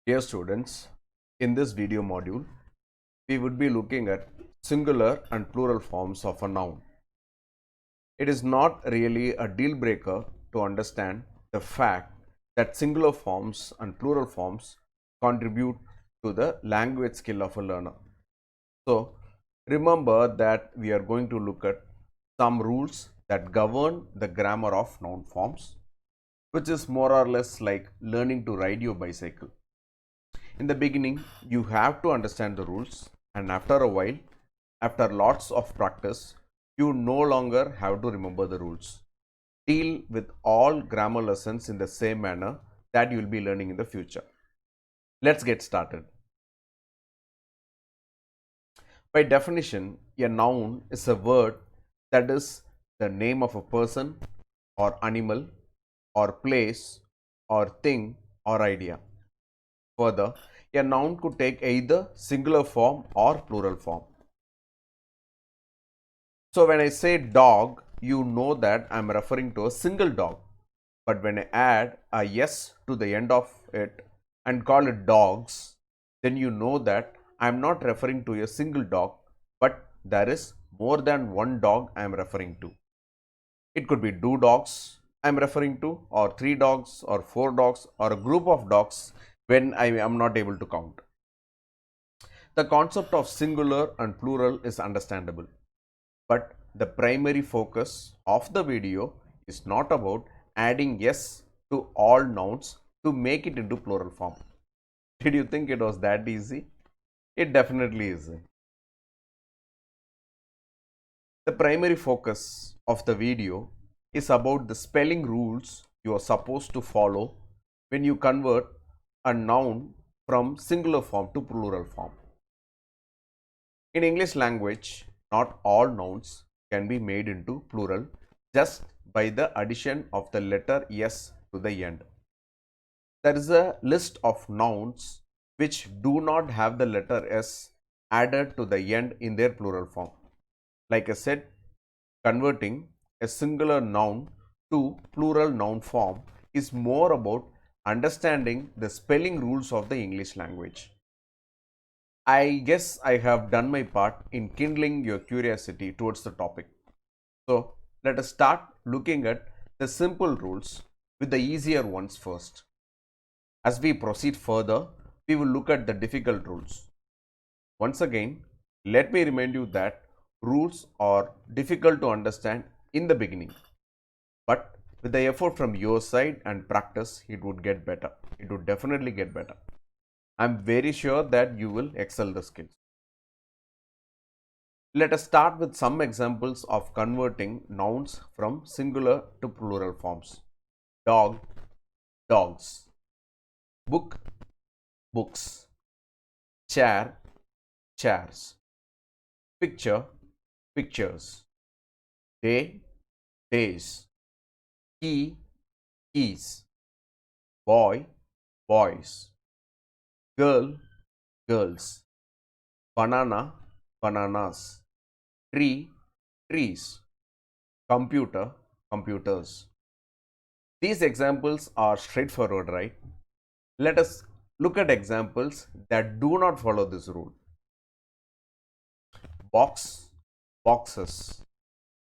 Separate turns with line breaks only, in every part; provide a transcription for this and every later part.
Dear students, in this video module, we would be looking at singular and plural forms of a noun. It is not really a deal breaker to understand the fact that singular forms and plural forms contribute to the language skill of a learner. So, remember that we are going to look at some rules that govern the grammar of noun forms, which is more or less like learning to ride your bicycle. In the beginning, you have to understand the rules, and after a while, after lots of practice, you no longer have to remember the rules. Deal with all grammar lessons in the same manner that you will be learning in the future. Let's get started. By definition, a noun is a word that is the name of a person or animal or place or thing or idea. Further, a noun could take either singular form or plural form. So when I say dog, you know that I'm referring to a single dog. But when I add a s to the end of it and call it dogs, then you know that I'm not referring to a single dog, but there is more than one dog I'm referring to. It could be two dogs I'm referring to, or three dogs, or four dogs, or a group of dogs when I am not able to count. The concept of singular and plural is understandable. But the primary focus of the video is not about adding s to all nouns to make it into plural form. Did you think it was that easy? It definitely isn't. The primary focus of the video is about the spelling rules you are supposed to follow when you convert a noun from singular form to plural form. In English language, not all nouns can be made into plural just by the addition of the letter s to the end. There is a list of nouns which do not have the letter s added to the end in their plural form. Like I said, converting a singular noun to plural noun form is more about understanding the spelling rules of the English language. I guess I have done my part in kindling your curiosity towards the topic. So let us start looking at the simple rules with the easier ones first. As we proceed further, we will look at the difficult rules. Once again, let me remind you that rules are difficult to understand in the beginning, but with the effort from your side and practice, it would get better. It would definitely get better. I'm very sure that you will excel the skills. Let us start with some examples of converting nouns from singular to plural forms. Dog, dogs. Book, books. Chair, chairs. Picture, pictures. Day, days. Key, keys. Boy, boys. Girl, girls. Banana, bananas. Tree, trees. Computer, computers. These examples are straightforward, right? Let us look at examples that do not follow this rule. Box, boxes,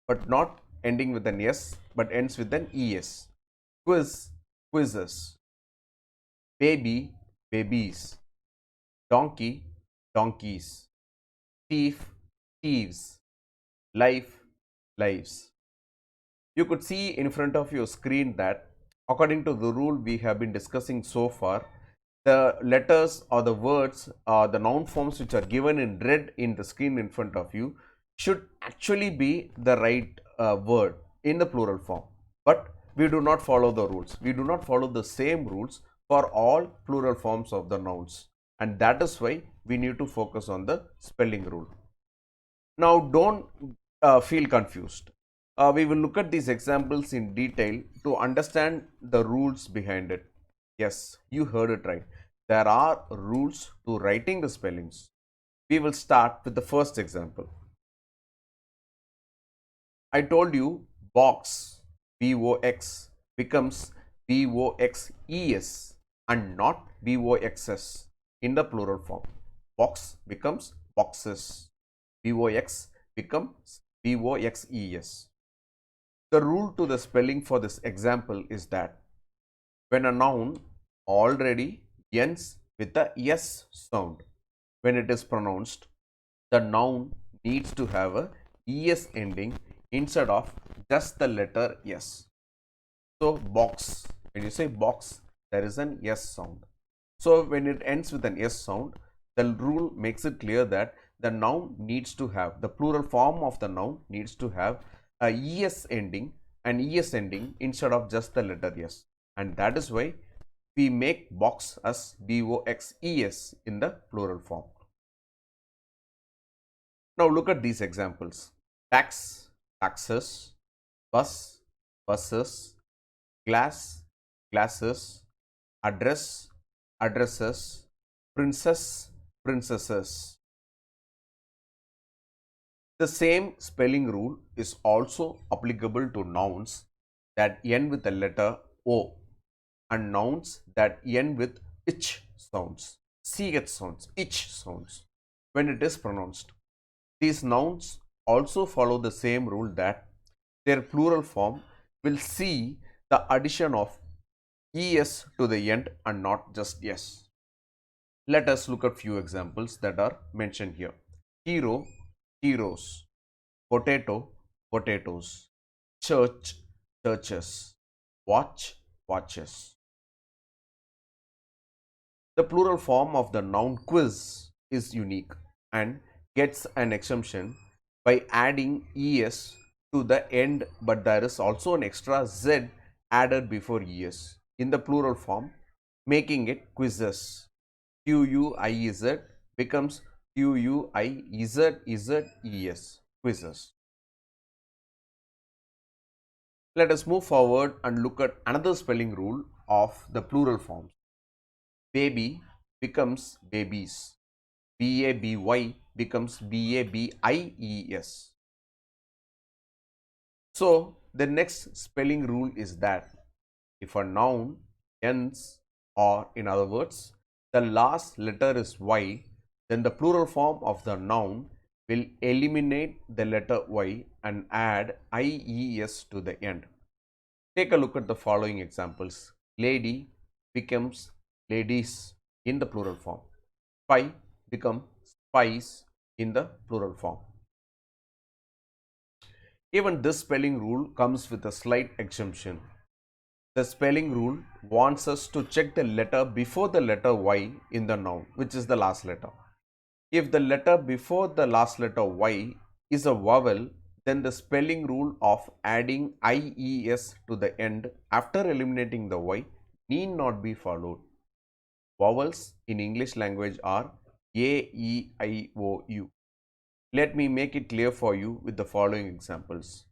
but not ending with an s but ends with an es. Quiz, quizzes. Baby, babies. Donkey, donkeys. Thief, thieves. Life, lives. You could see in front of your screen that according to the rule we have been discussing so far, the letters or the words or the noun forms which are given in red in the screen in front of you should actually be the right word in the plural form. But we do not follow the rules. We do not follow the same rules for all plural forms of the nouns, and that is why we need to focus on the spelling rule. Now don't feel confused. We will look at these examples in detail to understand the rules behind it. Yes, you heard it right. There are rules to writing the spellings. We will start with the first example. I told you box, B-O-X becomes B-O-X-E-S and not boxs in the plural form. Box becomes boxes. Box becomes boxes. The rule to the spelling for this example is that when a noun already ends with a s sound, when it is pronounced, the noun needs to have a es ending instead of just the letter s. So box, when you say box, there is an s sound. So when it ends with an s sound, the rule makes it clear that the noun needs to have, the plural form of the noun needs to have a es ending, an es ending instead of just the letter s, and that is why we make box as boxes in the plural form. Now look at these examples: tax, taxes; bus, buses; glass, glasses; address, addresses; princess, princesses. The same spelling rule is also applicable to nouns that end with the letter O and nouns that end with ich sounds, ch sounds, ich sounds when it is pronounced. These nouns also follow the same rule that their plural form will see the addition of es to the end and not just s. Let us look at few examples that are mentioned here. Hero, heroes; potato, potatoes; church, churches; watch, watches. The plural form of the noun quiz is unique and gets an exemption by adding es to the end, but there is also an extra z added before es in the plural form, making it quizzes. Quiz becomes quizzes, quizzes. Let us move forward and look at another spelling rule of the plural forms. Baby becomes babies. Baby becomes babies. So the next spelling rule is that if a noun ends, or in other words, the last letter is y, then the plural form of the noun will eliminate the letter y and add ies to the end. Take a look at the following examples. Lady becomes ladies in the plural form. Spy becomes spies in the plural form. Even this spelling rule comes with a slight exemption. The spelling rule wants us to check the letter before the letter y in the noun, which is the last letter. If the letter before the last letter y is a vowel, then the spelling rule of adding ies to the end after eliminating the y need not be followed. Vowels in English language are a, e, I, o, u. Let me make it clear for you with the following examples.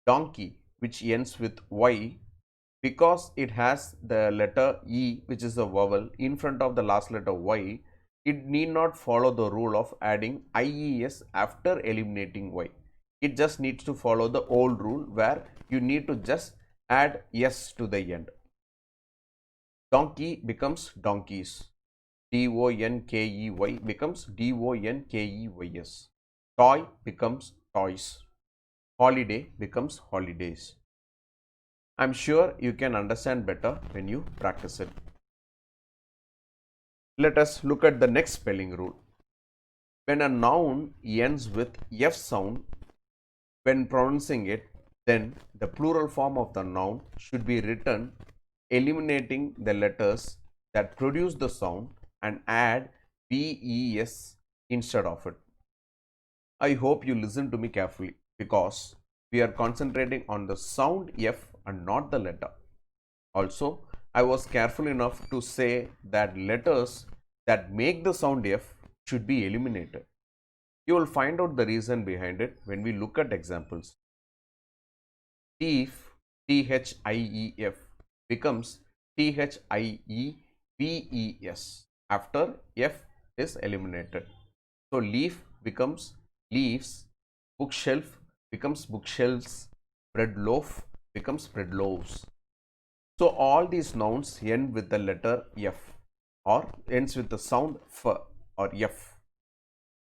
Donkey, which ends with y, because it has the letter E, which is a vowel, in front of the last letter Y, it need not follow the rule of adding IES after eliminating Y. It just needs to follow the old rule where you need to just add S to the end. Donkey becomes donkeys. DONKEY becomes DONKEYS. Toy becomes toys. Holiday becomes holidays. I'm sure you can understand better when you practice it. Let us look at the next spelling rule. When a noun ends with F sound, when pronouncing it, then the plural form of the noun should be written eliminating the letters that produce the sound and add BES instead of it. I hope you listen to me carefully because we are concentrating on the sound F and not the letter. Also, I was careful enough to say that letters that make the sound F should be eliminated. You will find out the reason behind it when we look at examples. Thief, THIEF becomes THIEVES after F is eliminated. So leaf becomes leaves, bookshelf becomes bookshelves, bread loaf becomes bread loaves. So all these nouns end with the letter F or ends with the sound F or F.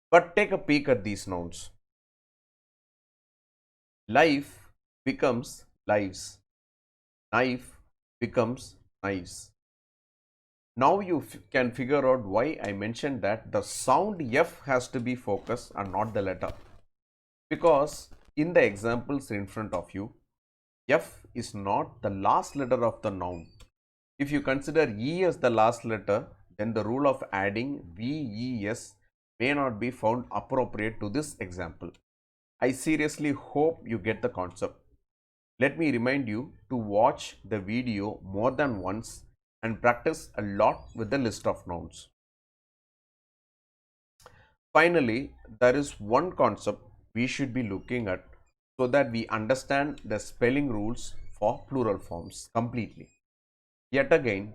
But take a peek at these nouns. Life becomes lives. Knife becomes knives. Now you can figure out why I mentioned that the sound F has to be focused and not the letter. Because in the examples in front of you, F is not the last letter of the noun. If you consider E as the last letter, then the rule of adding VES may not be found appropriate to this example. I seriously hope you get the concept. Let me remind you to watch the video more than once and practice a lot with the list of nouns. Finally, there is one concept we should be looking at so that we understand the spelling rules for plural forms completely. Yet again,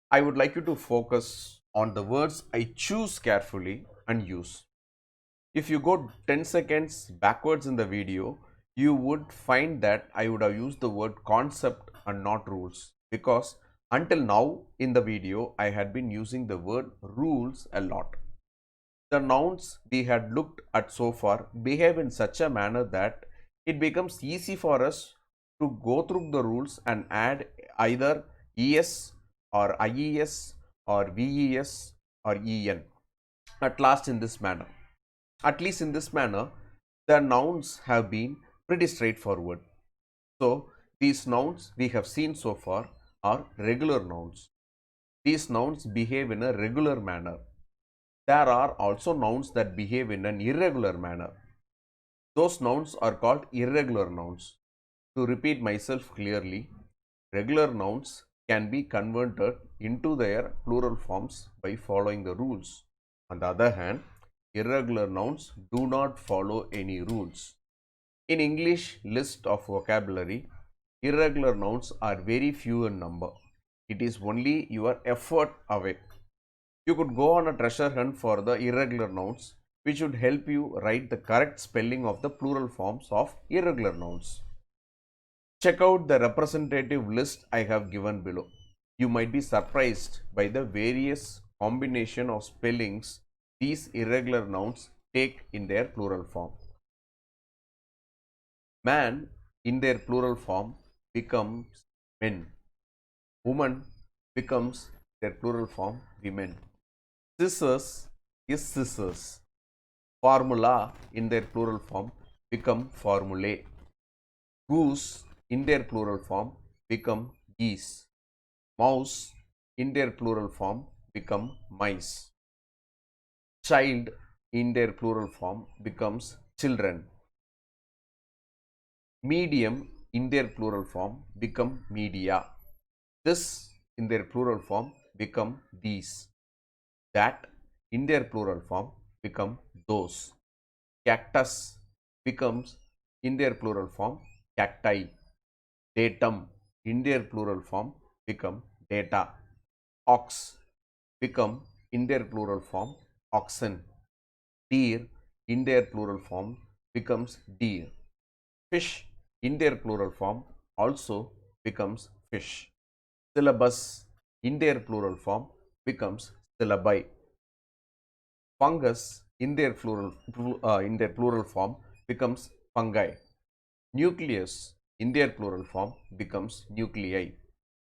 I would like you to focus on the words I choose carefully and use. If you go 10 seconds backwards in the video, you would find that I would have used the word concept and not rules, because until now in the video I had been using the word rules a lot. The nouns we had looked at so far behave in such a manner that it becomes easy for us to go through the rules and add either ES or IES or VES or EN at last in this manner. At least in this manner, the nouns have been pretty straightforward. So, these nouns we have seen so far are regular nouns. These nouns behave in a regular manner. There are also nouns that behave in an irregular manner. Those nouns are called irregular nouns. To repeat myself clearly, regular nouns can be converted into their plural forms by following the rules. On the other hand, irregular nouns do not follow any rules. In English list of vocabulary, irregular nouns are very few in number. It is only your effort away. You could go on a treasure hunt for the irregular nouns, which would help you write the correct spelling of the plural forms of irregular nouns. Check out the representative list I have given below. You might be surprised by the various combination of spellings these irregular nouns take in their plural form. Man in their plural form becomes men. Woman becomes their plural form women. Scissors is scissors. Formula in their plural form become formulae. Goose in their plural form become geese. Mouse in their plural form become mice. Child in their plural form becomes children. Medium in their plural form become media. This in their plural form become these. That in their plural form become those. Cactus becomes in their plural form cacti. Datum in their plural form become data. Ox become in their plural form oxen. Deer in their plural form becomes deer. Fish in their plural form also becomes fish. Syllabus in their plural form becomes syllabi. Fungus in their plural form becomes fungi. Nucleus in their plural form becomes nuclei.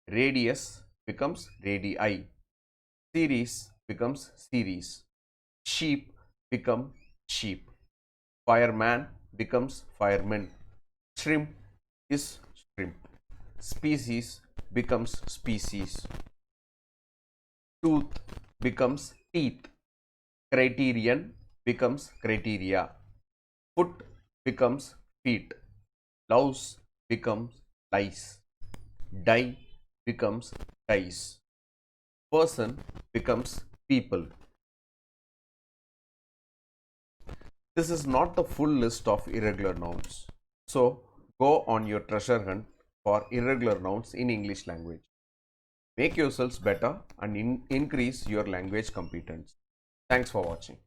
Radius becomes radii. Series becomes series. Sheep become sheep. Fireman becomes fireman. Shrimp is shrimp. Species becomes species. Tooth becomes teeth. Criterion becomes criteria. Foot becomes feet. Louse becomes lice. Die becomes dies. Person becomes people. This is not the full list of irregular nouns. So go on your treasure hunt for irregular nouns in English language. Make yourselves better and increase your language competence. Thanks for watching.